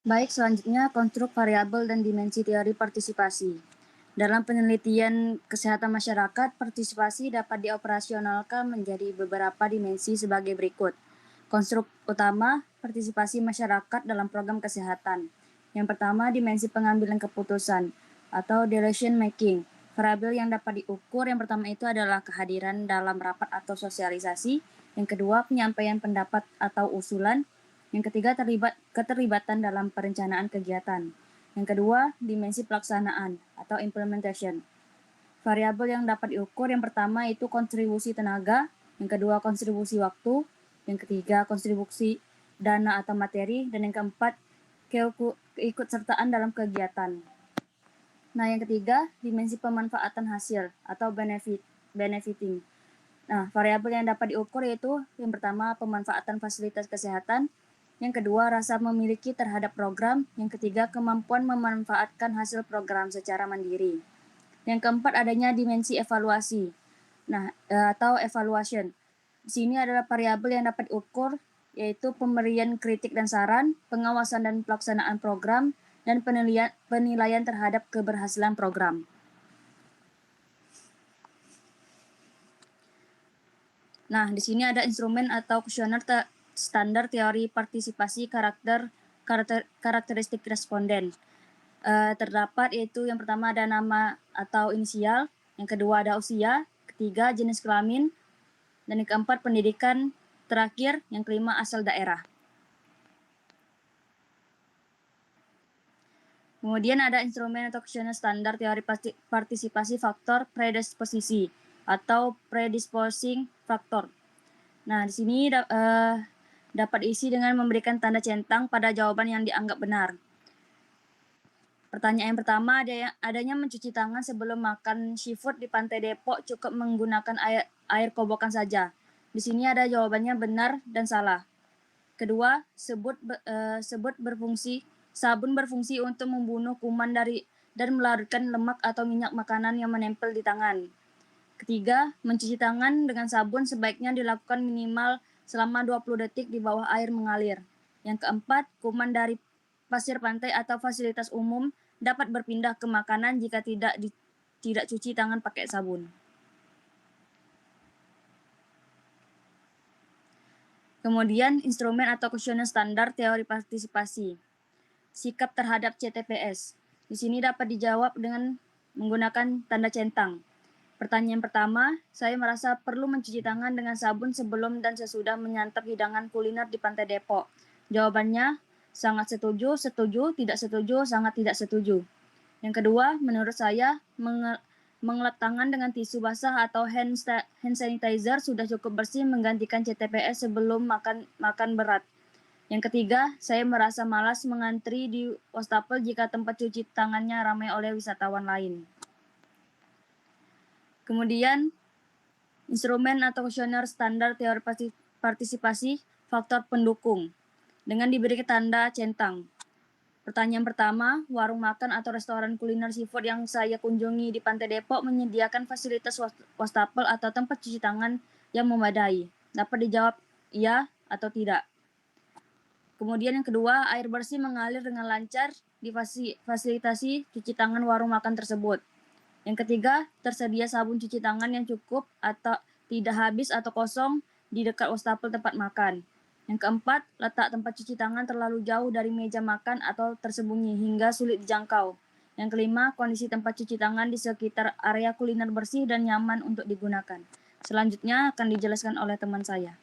Baik, selanjutnya konstruk variabel dan dimensi teori partisipasi. Dalam penelitian kesehatan masyarakat, partisipasi dapat dioperasionalkan menjadi beberapa dimensi sebagai berikut. Konstruk utama, partisipasi masyarakat dalam program kesehatan. Yang pertama, dimensi pengambilan keputusan atau decision making. Variabel yang dapat diukur yang pertama itu adalah kehadiran dalam rapat atau sosialisasi. Yang kedua, penyampaian pendapat atau usulan. Yang ketiga, keterlibatan dalam perencanaan kegiatan. Yang kedua, dimensi pelaksanaan atau implementation. Variabel yang dapat diukur yang pertama itu kontribusi tenaga, yang kedua kontribusi waktu, yang ketiga kontribusi dana atau materi, dan yang keempat keikutsertaan dalam kegiatan. Nah, yang ketiga, dimensi pemanfaatan hasil atau benefiting. Nah, variabel yang dapat diukur yaitu yang pertama pemanfaatan fasilitas kesehatan, yang kedua rasa memiliki terhadap program, yang ketiga kemampuan memanfaatkan hasil program secara mandiri. Yang keempat adanya dimensi evaluasi. Nah, atau evaluation. Di sini adalah variabel yang dapat diukur yaitu pemberian kritik dan saran, pengawasan dan pelaksanaan program, dan penilaian terhadap keberhasilan program. Nah, di sini ada instrumen atau kuesioner standar teori partisipasi karakteristik responden. Terdapat yaitu yang pertama ada nama atau inisial, yang kedua ada usia, ketiga jenis kelamin, dan yang keempat pendidikan, terakhir yang kelima asal daerah. Kemudian ada instrumen atau kuesioner standar teori partisipasi faktor predisposisi atau predisposing factor. Nah, di sini dapat diisi dengan memberikan tanda centang pada jawaban yang dianggap benar. Pertanyaan yang pertama, adanya mencuci tangan sebelum makan seafood di Pantai Depok cukup menggunakan air kobokan saja. Di sini ada jawabannya benar dan salah. Kedua, sabun berfungsi untuk membunuh kuman dan melarutkan lemak atau minyak makanan yang menempel di tangan. Ketiga, mencuci tangan dengan sabun sebaiknya dilakukan minimal selama 20 detik di bawah air mengalir. Yang keempat, kuman dari pasir pantai atau fasilitas umum dapat berpindah ke makanan jika tidak cuci tangan pakai sabun. Kemudian, instrumen atau kuesioner standar teori partisipasi. Sikap terhadap CTPS. Di sini dapat dijawab dengan menggunakan tanda centang. Pertanyaan pertama, saya merasa perlu mencuci tangan dengan sabun sebelum dan sesudah menyantap hidangan kuliner di Pantai Depok. Jawabannya, sangat setuju, setuju, tidak setuju, sangat tidak setuju. Yang kedua, menurut saya, mengelap tangan dengan tisu basah atau hand sanitizer sudah cukup bersih menggantikan CTPS sebelum makan berat. Yang ketiga, saya merasa malas mengantri di wastafel jika tempat cuci tangannya ramai oleh wisatawan lain. Kemudian, instrumen atau kuesioner standar teori partisipasi faktor pendukung dengan diberi tanda centang. Pertanyaan pertama, warung makan atau restoran kuliner seafood yang saya kunjungi di Pantai Depok menyediakan fasilitas wastafel atau tempat cuci tangan yang memadai. Dapat dijawab iya atau tidak. Kemudian yang kedua, air bersih mengalir dengan lancar di fasilitasi cuci tangan warung makan tersebut. Yang ketiga, tersedia sabun cuci tangan yang cukup atau tidak habis atau kosong di dekat wastafel tempat makan. Yang keempat, letak tempat cuci tangan terlalu jauh dari meja makan atau tersembunyi hingga sulit dijangkau. Yang kelima, kondisi tempat cuci tangan di sekitar area kuliner bersih dan nyaman untuk digunakan. Selanjutnya akan dijelaskan oleh teman saya.